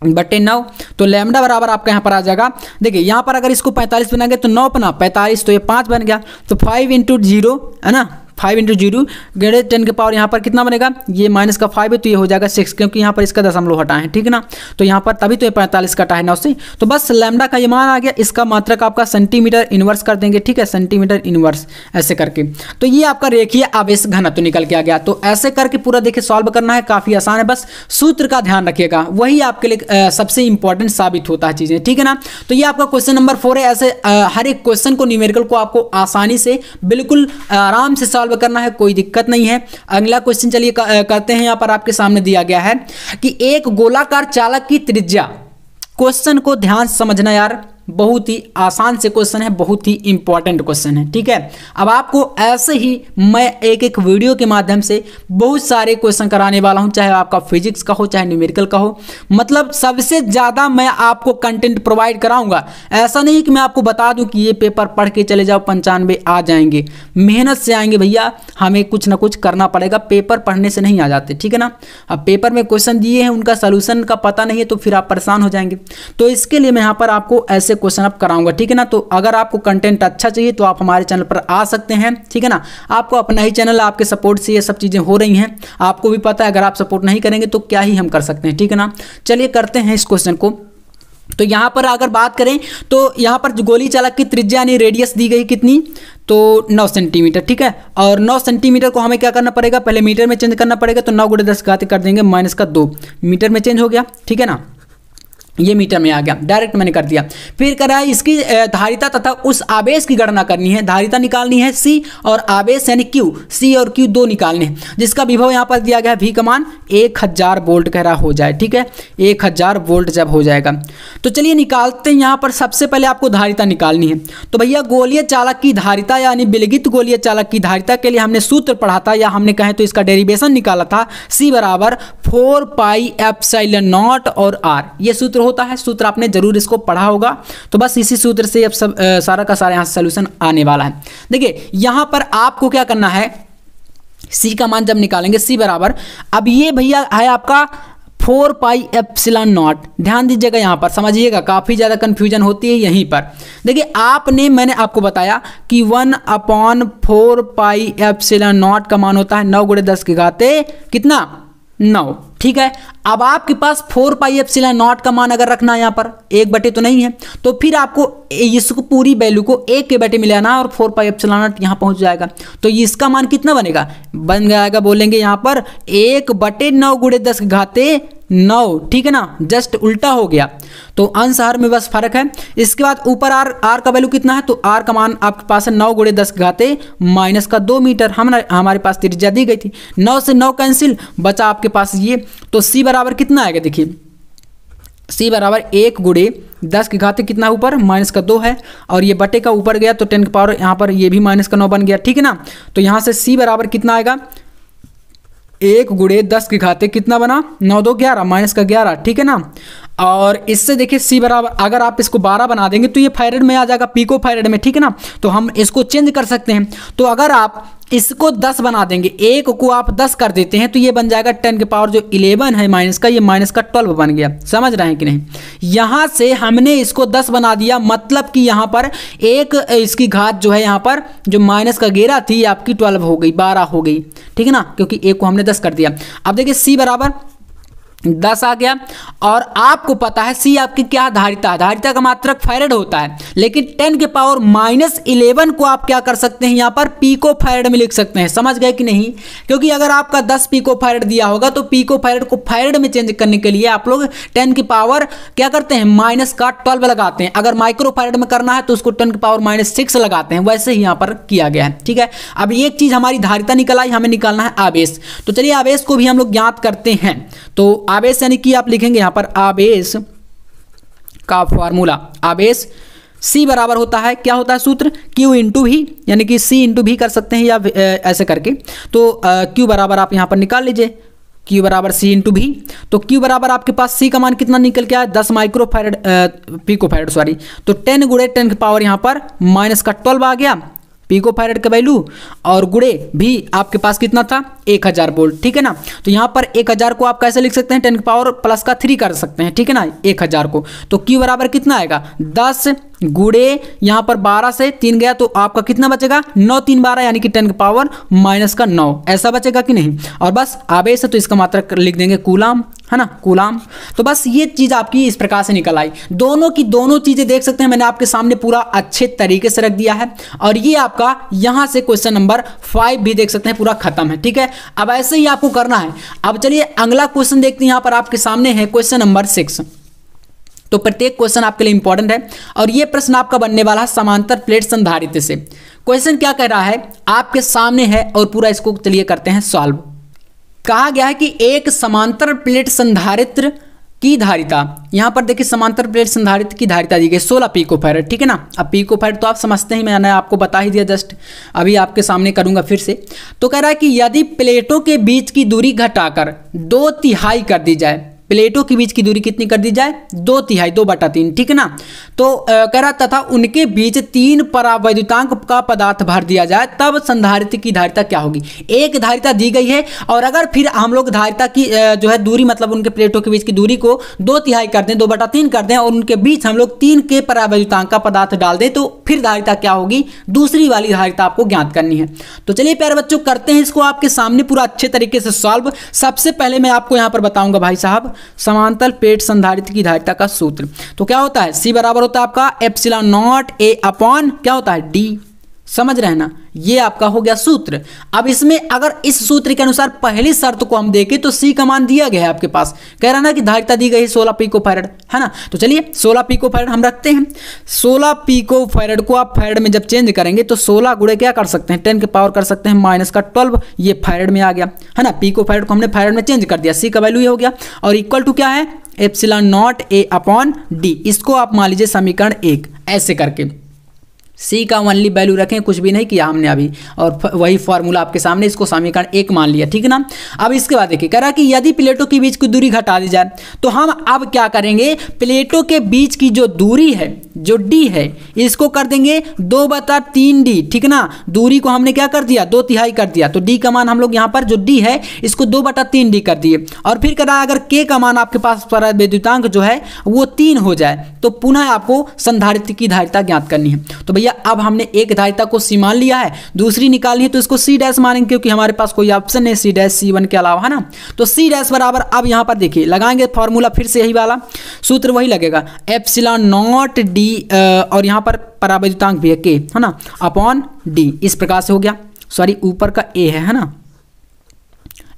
बटे 9। तो लैम्डा बराबर आपका यहाँ पर आ जाएगा, देखिए यहाँ पर अगर इसको 45 बनाएंगे तो 9 पना 45, तो ये 5 बन गया, तो 5 × 0 है ना, 5 × 0 गुणे 10 के पावर यहाँ पर कितना बनेगा, ये -5 है तो ये हो जाएगा 6, क्योंकि यहाँ पर इसका दशमलव हटा है, ठीक है ना, तो यहाँ पर तभी तो ये 45 कटा है 9 से। तो बस लैम्डा का ये मान आ गया, इसका मात्रक आपका सेंटीमीटर इनवर्स कर देंगे, ठीक है, सेंटीमीटर इनवर्स ऐसे करके। तो ये आपका रेखीय आवेश घनत्व निकल के आ गया। तो ऐसे करके पूरा देखिए सॉल्व करना है, काफ़ी आसान है, बस सूत्र का ध्यान रखिएगा, वही आपके लिए सबसे इंपॉर्टेंट साबित होता है चीज़ें, ठीक है ना। तो ये आपका क्वेश्चन नंबर 4 है। ऐसे हर एक क्वेश्चन को न्यूमेरिकल को आपको आसानी से बिल्कुल आराम से सॉल्व करना है, कोई दिक्कत नहीं है। अगला क्वेश्चन चलिए करते हैं। यहाँ पर आपके सामने दिया गया है कि एक गोलाकार चालक की त्रिज्या, क्वेश्चन को ध्यान से समझना यार, बहुत ही आसान से क्वेश्चन है, बहुत ही इंपॉर्टेंट क्वेश्चन है, ठीक है। अब आपको ऐसे ही मैं एक एक वीडियो के माध्यम से बहुत सारे क्वेश्चन कराने वाला हूं, चाहे आपका फिजिक्स का हो चाहे न्यूमेरिकल का हो, मतलब सबसे ज़्यादा मैं आपको कंटेंट प्रोवाइड कराऊंगा। ऐसा नहीं कि मैं आपको बता दूं कि ये पेपर पढ़ के चले जाओ 95 आ जाएंगे, मेहनत से आएंगे भैया, हमें कुछ ना कुछ करना पड़ेगा, पेपर पढ़ने से नहीं आ जाते, ठीक है ना। अब पेपर में क्वेश्चन दिए हैं, उनका सोल्यूशन का पता नहीं है तो फिर आप परेशान हो जाएंगे। तो इसके लिए मैं यहाँ पर आपको ऐसे क्वेश्चन अप कराऊंगा, ठीक है ना। तो अगर आपको कंटेंट अच्छा चाहिए तो आप हमारे चैनल पर आ सकते हैं, ठीक है ना। आपको अपना ही चैनल, आपके सपोर्ट से ये सब चीज़ें हो रही हैं, आपको भी पता है, अगर आप सपोर्ट नहीं करेंगे तो क्या ही हम कर सकते हैं, ठीक है ना। चलिए करते हैं इस क्वेश्चन को। तो यहाँ पर अगर बात करें तो यहाँ पर गोली चालक की त्रिज्या यानी रेडियस दी गई कितनी, तो 9 सेंटीमीटर, ठीक है। और 9 सेंटीमीटर को हमें क्या करना पड़ेगा, पहले मीटर में चेंज करना पड़ेगा, तो 9 × 10 कर देंगे -2 मीटर में चेंज हो गया, ठीक है ना। ये मीटर में आ गया, डायरेक्ट मैंने कर दिया। फिर कह रहा है इसकी धारिता तथा उस आवेश की गणना करनी है। धारिता निकालनी है C और आवेश यानी Q, C और Q दो निकालने हैं, जिसका विभव यहाँ पर दिया गया है V का मान 1000 वोल्ट कह रहा हो जाए। ठीक है, 1000 वोल्ट जब हो जाएगा तो चलिए निकालते हैं। यहाँ पर सबसे पहले आपको धारिता निकालनी है। तो भैया गोलीय चालक की धारिता यानी विलगित गोलीय चालक की धारिता के लिए हमने सूत्र पढ़ा था, या हमने कहें तो इसका डेरिवेशन निकाला था, C बराबर 4 पाई एप्सिलॉन नॉट और R। ये सूत्र होता है, सूत्र आपने जरूर इसको पढ़ा होगा। तो बस इसी सूत्र से अब सब सारा का सारा यहाँ से सोल्यूशन आने वाला है। देखिए यहाँ पर आपको क्या करना है, C का मान जब निकालेंगे C बराबर, अब ये भैया है आपका 4 पाई एप्सिलॉन नॉट। ध्यान दीजिएगा, यहाँ पर समझिएगा, काफ़ी ज़्यादा कन्फ्यूजन होती है यहीं पर। देखिए मैंने आपको बताया कि 1/4 पाई एप्सिलॉन नॉट का मान होता है 9 × 10 की घाते कितना 9। ठीक है, अब आपके पास 4 पाई एप्सिलॉन नॉट का मान अगर रखना है यहाँ पर 1/, तो नहीं है, तो फिर आपको इसको पूरी वैल्यू को 1 के बटे में लेना है और 4 पाई एप्सिलॉन नॉट यहाँ पहुँच जाएगा। तो इसका मान कितना बनेगा, बन जाएगा, बोलेंगे यहाँ पर 1/9 × 10 की घाते 9। ठीक है ना, जस्ट उल्टा हो गया। तो अंश हर में बस फर्क है। इसके बाद ऊपर R का वैल्यू कितना है, तो R का मान आपके पास है 9 × 10 की घाते -2 मीटर। हमारे पास त्रिज्या दी गई थी, 9 से 9 कैंसिल, बचा आपके पास ये। तो C बराबर कितना आएगा, देखिए C बराबर 1 × 10 की घाते कितना ऊपर -2 है, और ये बटे का ऊपर गया तो 10 की पावर यहाँ पर ये भी -9 बन गया। ठीक है ना, तो यहाँ से C बराबर कितना आएगा, 1 × 10 की घाते कितना बना 9 2 11 -11। ठीक है ना, और इससे देखिए C बराबर, अगर आप इसको 12 बना देंगे तो ये फैरेड में आ जाएगा, पिको फैरेड में। ठीक है ना, तो हम इसको चेंज कर सकते हैं। तो अगर आप इसको 10 बना देंगे, 1 को आप 10 कर देते हैं, तो ये बन जाएगा 10 की पावर जो 11 है माइनस का, ये -12 बन गया। समझ रहे हैं कि नहीं, यहाँ से हमने इसको 10 बना दिया, मतलब कि यहाँ पर एक इसकी घात जो है यहाँ पर जो माइनस का 11 थी आपकी 12 हो गई, 12 हो गई। ठीक है ना, क्योंकि 1 को हमने 10 कर दिया। अब देखिए C बराबर 10 आ गया, और आपको पता है C आपकी क्या धारिता है, धारिता का मात्रक फैरेड होता है, लेकिन 10 के पावर -11 को आप क्या कर सकते हैं, यहाँ पर पिको फैरेड में लिख सकते हैं। समझ गए कि नहीं, क्योंकि अगर आपका 10 पिको फैरेड दिया होगा तो पिको फैरेड को फैरेड में चेंज करने के लिए आप लोग 10 की पावर क्या करते हैं, -12 लगाते हैं। अगर माइक्रो फैरेड में करना है तो उसको 10 की पावर -6 लगाते हैं, वैसे ही यहाँ पर किया गया है। ठीक है, अब एक चीज हमारी धारिता निकल आई, हमें निकालना है आवेश। तो चलिए आवेश को भी हम लोग ज्ञात करते हैं। तो आवेश यानी कि आप लिखेंगे यहाँ पर आवेश का फॉर्मूला, आवेश C बराबर होता है, क्या होता है सूत्र, Q × V, यानी कि C × V कर सकते हैं या ऐसे करके। तो Q बराबर आप यहाँ पर निकाल लीजिए, Q बराबर C × V। तो Q बराबर आपके पास C का मान कितना निकल के आया, 10 micro farad pico farad sorry. तो 10 × 10 की पावर यहाँ पर -12 आ गया पिको फैरेड का वैल्यू, और गुणे भी आपके पास कितना था 1000 वोल्ट। ठीक है ना, तो यहाँ पर 1000 को आप कैसे लिख सकते हैं, 10 की पावर +3 कर सकते हैं। ठीक है ना, 1000 को। तो Q बराबर कितना आएगा, 10 गुणे यहाँ पर 12 से 3 गया तो आपका कितना बचेगा, 9 3 12, यानी कि 10 की पावर -9, ऐसा बचेगा कि नहीं। और बस आवेश है तो इसका मात्रक लिख देंगे कूलाम, है ना, कूलाम। तो बस ये चीज़ आपकी इस प्रकार से निकल आई। दोनों की दोनों चीज़ें देख सकते हैं, मैंने आपके सामने पूरा अच्छे तरीके से रख दिया है। और ये आपका यहाँ से क्वेश्चन नंबर 5 भी देख सकते हैं पूरा खत्म है। ठीक है, अब ऐसे ही आपको करना है। अब चलिए अगला क्वेश्चन देखते हैं, यहाँ पर आपके सामने है क्वेश्चन नंबर 6। तो प्रत्येक क्वेश्चन आपके लिए इंपॉर्टेंट है, और ये प्रश्न आपका बनने वाला है समांतर प्लेट संधारित्र से। क्वेश्चन क्या कह रहा है, आपके सामने है, और पूरा इसको चलिए करते हैं सॉल्व। कहा गया है कि एक समांतर प्लेट संधारित्र की धारिता, यहाँ पर देखिए समांतर प्लेट संधारित्र की धारिता दी गई 16 पिको फैरेड। ठीक है ना, अब पिको फैरेड तो आप समझते ही, मैंने आपको बता ही दिया, जस्ट अभी आपके सामने करूंगा फिर से। तो कह रहा है कि यदि प्लेटों के बीच की दूरी घटाकर 2/3 कर दी जाए, प्लेटों के बीच की दूरी कितनी कर दी जाए, 2/3, 2/3। ठीक है ना, तो कह रहा तथा उनके बीच 3 परावैद्युतांक का पदार्थ भर दिया जाए, तब संधारित्र की धारिता क्या होगी। एक धारिता दी गई है, और अगर फिर हम लोग धारिता की जो है दूरी, मतलब उनके प्लेटों के बीच की दूरी को 2/3 कर दें, 2/3 कर दें, और उनके बीच हम लोग 3 के परावैद्युतांक का पदार्थ डाल दें, तो फिर धारिता क्या होगी, दूसरी वाली धारिता आपको ज्ञात करनी है। तो चलिए प्यारे बच्चों करते हैं इसको आपके सामने पूरा अच्छे तरीके से सॉल्व। सबसे पहले मैं आपको यहाँ पर बताऊंगा भाई साहब समांतर प्लेट संधारित्र की धारिता का सूत्र। तो क्या होता है, C बराबर होता है आपका एप्सिलॉन नॉट A अपॉन क्या होता है D, समझ रहे हैं ना, ये आपका हो गया सूत्र। अब इसमें अगर इस सूत्र के अनुसार पहली शर्त को हम देखें तो सी का मान दिया गया है आपके पास, कह रहा ना कि धारिता दी गई 16 पिकोफैरड, है ना। तो चलिए 16 पिकोफैरड हम रखते हैं। 16 पिकोफैरड को आप फैरड में जब चेंज करेंगे तो 16 गुणे क्या कर सकते हैं, 10 के पावर कर सकते हैं -12, ये फैरड में आ गया, है ना। पिकोफैरड को हमने फैरड में चेंज कर दिया, सी का वैल्यू ये हो गया। और इक्वल टू क्या है, epsilon not a upon D. इसको आप मान लीजिए समीकरण 1, ऐसे करके सी का ओनली वैल्यू रखें, कुछ भी नहीं किया हमने अभी, और वही फॉर्मूला आपके सामने, इसको समीकरण 1 मान लिया, ठीक है ना। अब इसके बाद देखिए कह रहा कि यदि प्लेटों के बीच की दूरी घटा दी जाए तो हम अब क्या करेंगे, प्लेटों के बीच की जो दूरी है, जो डी है, इसको कर देंगे 2/3d, ठीक है ना। दूरी को हमने क्या कर दिया, 2/3 कर दिया, तो डी का मान हम लोग यहाँ पर जो डी है इसको 2/3d कर दिए। और फिर कह रहा अगर के का मान आपके पास विद्युतांक जो है वो 3 हो जाए तो पुनः आपको संधारित्र की धारिता ज्ञात करनी है। तो भैया अब हमने एक धारिता को सी मान लिया है, दूसरी निकालनी है तो इसको सी डैश मानेंगे, क्योंकि हमारे पास कोई ऑप्शन नहीं सी डैश C1 के अलावा, है ना। तो सी डैश बराबर, अब यहाँ पर देखिए लगाएंगे फॉर्मूला, फिर से यही वाला सूत्र वही लगेगा, एप्सिलॉन नॉट डी, और यहाँ पर पराविद्युतांक भी है के, है ना, अपॉन डी। इस प्रकार से हो गया, सॉरी ऊपर का ए है ना,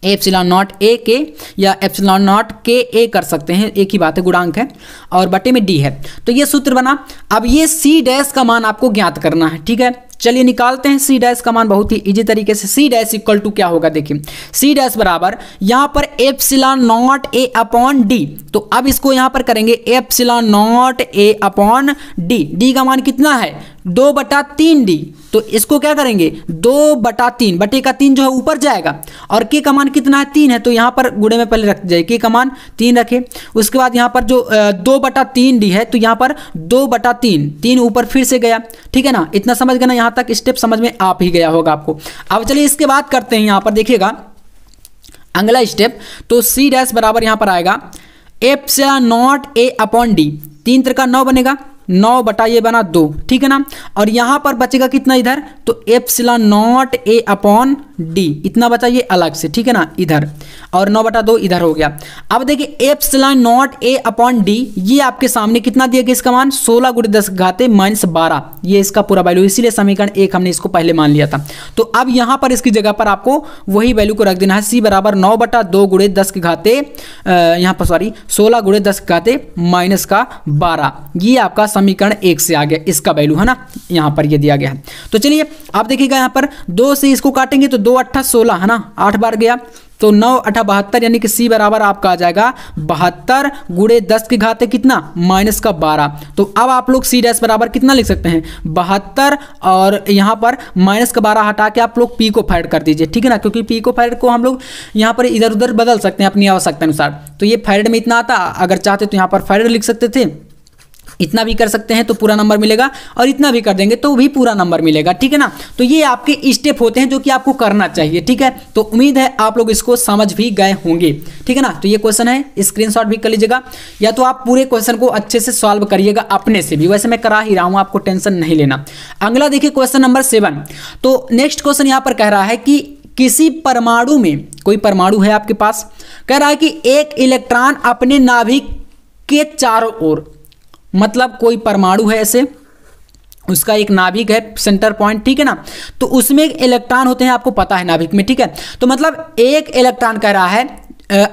एप्सिलॉन नॉट ए के या एप्सिलॉन नॉट के ए कर सकते हैं, एक ही बात है, गुणांक है, और बटे में डी है। तो ये सूत्र बना। अब ये सी डैश का मान आपको ज्ञात करना है, ठीक है। चलिए निकालते हैं सी डैश का मान बहुत ही इजी तरीके से। सी डैश इक्वल टू क्या होगा, देखिए सी डैश बराबर यहाँ पर epsilon not a upon D. तो अब इसको यहाँ पर करेंगे epsilon not a upon D. D का मान कितना है, 2/3d। तो इसको क्या करेंगे, 2/3, बटे का 3 जो है ऊपर जाएगा, और के का मान कितना है, 3 है, तो यहाँ पर गुणे में पहले रख जाए, के का मान 3 रखे। उसके बाद यहाँ पर जो 2/3d है, तो यहाँ पर 2/3, 3 ऊपर फिर से गया, ठीक है ना। इतना समझ गए ना, यहाँ तक स्टेप समझ में आप ही गया होगा आपको। अब चलिए इसके बाद करते हैं, यहाँ पर देखिएगा अगला स्टेप। तो सी डैश बराबर यहाँ पर आएगा epsilon not a upon D, 3 3 का 9 बनेगा, 9 बटा ये बना 2, ठीक है ना। और यहाँ पर बचेगा कितना इधर, तो epsilon not a upon D, इतना बचा ये अलग से, ठीक है ना, इधर, और 9/2 इधर हो गया। अब देखिए epsilon not a upon D, ये आपके सामने कितना दिया गया, इसका मान 16 × 10 घाते -12, ये इसका पूरा वैल्यू, इसीलिए समीकरण 1 हमने इसको पहले मान लिया था। तो अब यहाँ पर इसकी जगह पर आपको वही वैल्यू को रख देना है, सी बराबर 9/2 × 10 के घाते, यहाँ पर सॉरी 16 × 10 के घाते -12, ये आपका समीकरण 1 से आ गया, इसका वैल्यू है ना, यहाँ पर ये दिया गया है। तो चलिए आप देखिएगा यहाँ पर 2 से इसको काटेंगे तो 2 8 16, है ना, 8 बार गया, तो 9 8 72, यानी कि सी बराबर आपका आ जाएगा 72 × 10 के घाते कितना, -12। तो अब आप लोग सी डैश बराबर कितना लिख सकते हैं, 72, और यहाँ पर -12 हटा के आप लोग पी को फैड कर दीजिए, ठीक है ना, क्योंकि पी को फैड को हम लोग यहाँ पर इधर उधर बदल सकते हैं अपनी आवश्यकता अनुसार। तो ये फैड में इतना आता, अगर चाहते तो यहाँ पर फैड लिख सकते थे, इतना भी कर सकते हैं तो पूरा नंबर मिलेगा, और इतना भी कर देंगे तो भी पूरा नंबर मिलेगा, ठीक है ना। तो ये आपके स्टेप होते हैं जो कि आपको करना चाहिए, ठीक है। तो उम्मीद है आप लोग इसको समझ भी गए होंगे, ठीक है ना। तो ये क्वेश्चन है, स्क्रीनशॉट भी कर लीजिएगा, या तो आप पूरे क्वेश्चन को अच्छे से सॉल्व करिएगा अपने से भी, वैसे मैं करा ही रहा हूँ, आपको टेंशन नहीं लेना। अगला देखिए क्वेश्चन नंबर 7। तो नेक्स्ट क्वेश्चन यहाँ पर कह रहा है कि किसी परमाणु में, कोई परमाणु है आपके पास, कह रहा है कि एक इलेक्ट्रॉन अपने नाभिक के चारों ओर, मतलब कोई परमाणु है ऐसे, उसका एक नाभिक है, सेंटर पॉइंट, ठीक है ना। तो उसमें इलेक्ट्रॉन होते हैं, आपको पता है नाभिक में, ठीक है। तो मतलब एक इलेक्ट्रॉन कह रहा है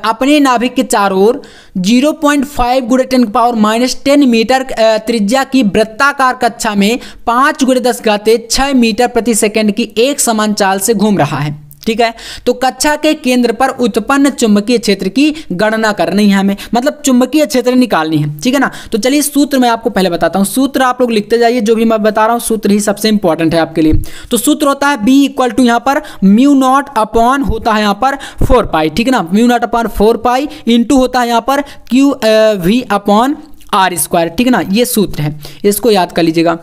अपने नाभिक के चारों ओर 0.5 × 10 मीटर त्रिज्या की वृत्ताकार कक्षा में 5 × 10 मीटर प्रति सेकंड की एक समान चाल से घूम रहा है, ठीक है। तो कक्षा के केंद्र पर उत्पन्न चुंबकीय क्षेत्र की गणना करनी है हमें, मतलब चुंबकीय क्षेत्र निकालनी है, ठीक है ना। तो चलिए सूत्र मैं आपको पहले बताता हूं, सूत्र आप लोग लिखते जाइए, जो भी मैं बता रहा हूं सूत्र ही सबसे इंपॉर्टेंट है आपके लिए। तो सूत्र होता है B = यहाँ पर μ0 अपॉन होता है यहाँ पर 4π, ठीक है ना, μ0 अपॉन 4π इंटू होता है यहाँ पर QV अपॉन R², ठीक है ना। ये सूत्र है, इसको याद कर लीजिएगा,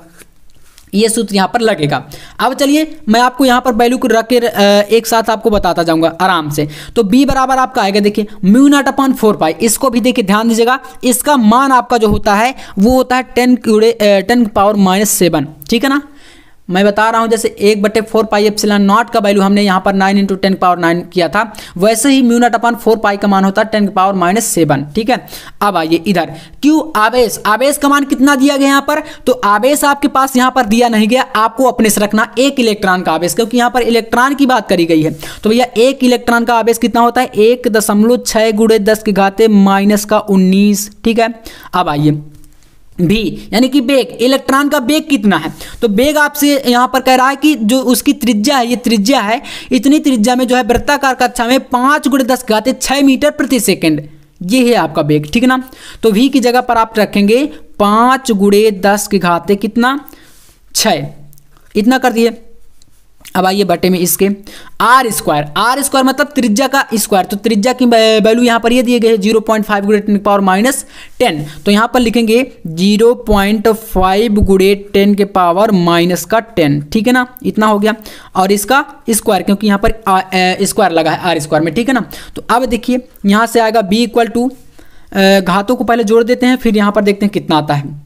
ये सूत्र यहाँ पर लगेगा। अब चलिए मैं आपको यहाँ पर वैल्यू को रख के एक साथ आपको बताता जाऊंगा आराम से। तो B बराबर आपका आएगा, देखिए μ0 अपॉन 4π, इसको भी देखिए ध्यान दीजिएगा, इसका मान आपका जो होता है वो होता है 10 × 10⁻⁷, ठीक है ना। मैं बता रहा हूं जैसे 1/4 पाई एप्सिलॉन नॉट का वैल्यू हमने यहाँ पर 9 × 10⁻⁹ किया था, वैसे ही म्यू नॉट अपॉन 4 पाई का मान होता है 10⁻⁷ ठीक है। अब आइए इधर क्यू आवेश, आवेश का मान कितना दिया गया यहाँ पर, तो आवेश आपके पास यहाँ पर दिया नहीं गया, आपको अपने से रखना 1 इलेक्ट्रॉन का आवेश, क्योंकि यहाँ पर इलेक्ट्रॉन की बात करी गई है। तो भैया 1 इलेक्ट्रॉन का आवेश कितना होता है 1.6 × 10⁻⁻19 ठीक है। अब आइए भी यानी कि बेग, इलेक्ट्रॉन का बेग कितना है, तो बेग आपसे यहां पर कह रहा है कि जो उसकी त्रिज्या है, ये त्रिज्या है, इतनी त्रिज्या में जो है वृत्ताकार कक्षा में 5 × 10⁻6 मीटर प्रति सेकंड, ये है आपका बेग, ठीक है ना। तो v की जगह पर आप रखेंगे 5 × 10⁻6 इतना कर दिए। अब आइए बटे में इसके आर स्क्वायर मतलब त्रिज्या का स्क्वायर, तो त्रिज्या की वैल्यू यहाँ पर ये दिए गए 0.5 × 10⁻⁻10, तो यहाँ पर लिखेंगे 0.5 × 10⁻⁻10 ठीक है ना, इतना हो गया। और इसका स्क्वायर क्योंकि यहाँ पर स्क्वायर लगा है आर स्क्वायर में, ठीक है ना। तो अब देखिए यहाँ से आएगा b = घातों को पहले जोड़ देते हैं, फिर यहाँ पर देखते हैं कितना आता है।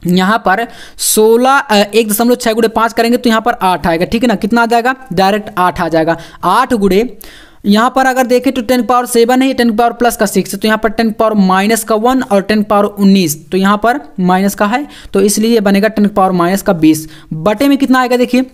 यहाँ पर 1.6 × 5 करेंगे तो यहाँ पर 8 आएगा, ठीक है ना। कितना आ जाएगा, डायरेक्ट 8 आ जाएगा। 8 गुणे यहाँ पर अगर देखें तो 10⁻7 है, 10⁻+6 है, तो यहाँ पर 10⁻−1 और 10⁻19, तो यहाँ पर माइनस का है, तो इसलिए बनेगा 10⁻−20 बटे में कितना आएगा, देखिए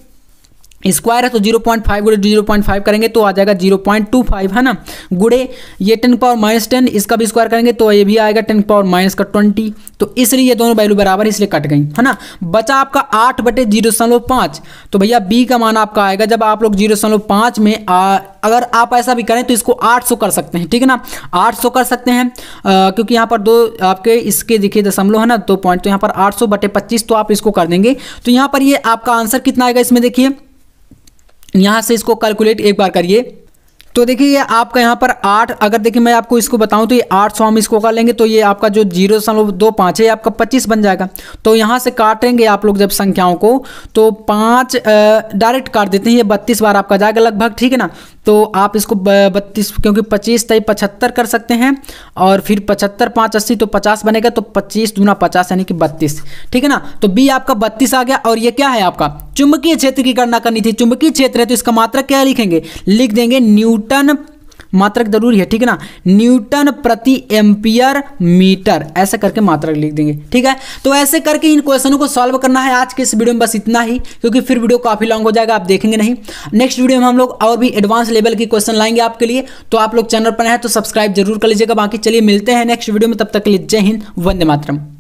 स्क्वायर है तो 0.5 × 0.5 करेंगे तो आ जाएगा 0.25 है ना, गुड़े ये 10⁻−10 इसका भी स्क्वायर करेंगे तो ये भी आएगा 10⁻−20, तो इसलिए ये दोनों वैल्यू बराबर इसलिए कट गई है ना। बचा आपका 8/0.5, तो भैया b का मान आपका आएगा जब आप लोग 0.5 में अगर आप ऐसा भी करें तो इसको 800 कर सकते हैं, ठीक है ना, 800 कर सकते हैं क्योंकि यहाँ पर 2 आपके इसके देखिए दशमलव है ना 2 पॉइंट, तो यहाँ पर 800/25 तो आप इसको कर देंगे, तो यहाँ पर ये आपका आंसर कितना आएगा, इसमें देखिए यहाँ से इसको कैलकुलेट एक बार करिए, तो देखिए ये आपका यहाँ पर 8, अगर देखिए मैं आपको इसको बताऊं तो ये 800 हम इसको कर लेंगे तो ये आपका जो 0.25 है आपका 25 बन जाएगा। तो यहाँ से काटेंगे आप लोग जब संख्याओं को तो 5 डायरेक्ट काट देते हैं, ये 32 बार आपका जाएगा लगभग, ठीक है ना। तो आप इसको 32 क्योंकि 25 तय 75 कर सकते हैं और फिर 75 5 80 तो 50 बनेगा, तो 25 दूना 50 यानी कि 32, ठीक है ना। तो बी आपका 32 आ गया। और ये क्या है आपका चुंबकीय क्षेत्र की गणना करनी थी, चुंबकीय क्षेत्र है तो इसका मात्रक क्या लिखेंगे, लिख देंगे न्यूटन, मात्रक जरूरी है, ठीक है ना, न्यूटन प्रति एम्पियर मीटर, ऐसे करके मात्रक लिख देंगे, ठीक है। तो ऐसे करके इन क्वेश्चनों को सॉल्व करना है। आज के इस वीडियो में बस इतना ही, क्योंकि फिर वीडियो काफी लॉन्ग हो जाएगा, आप देखेंगे नहीं। नेक्स्ट वीडियो में हम लोग और भी एडवांस लेवल की क्वेश्चन लाएंगे आपके लिए, तो आप लोग चैनल पर हैं तो सब्सक्राइब जरूर कर लीजिएगा। बाकी चलिए मिलते हैं नेक्स्ट वीडियो में, तब तक के लिए जय हिंद, वंदे मातरम।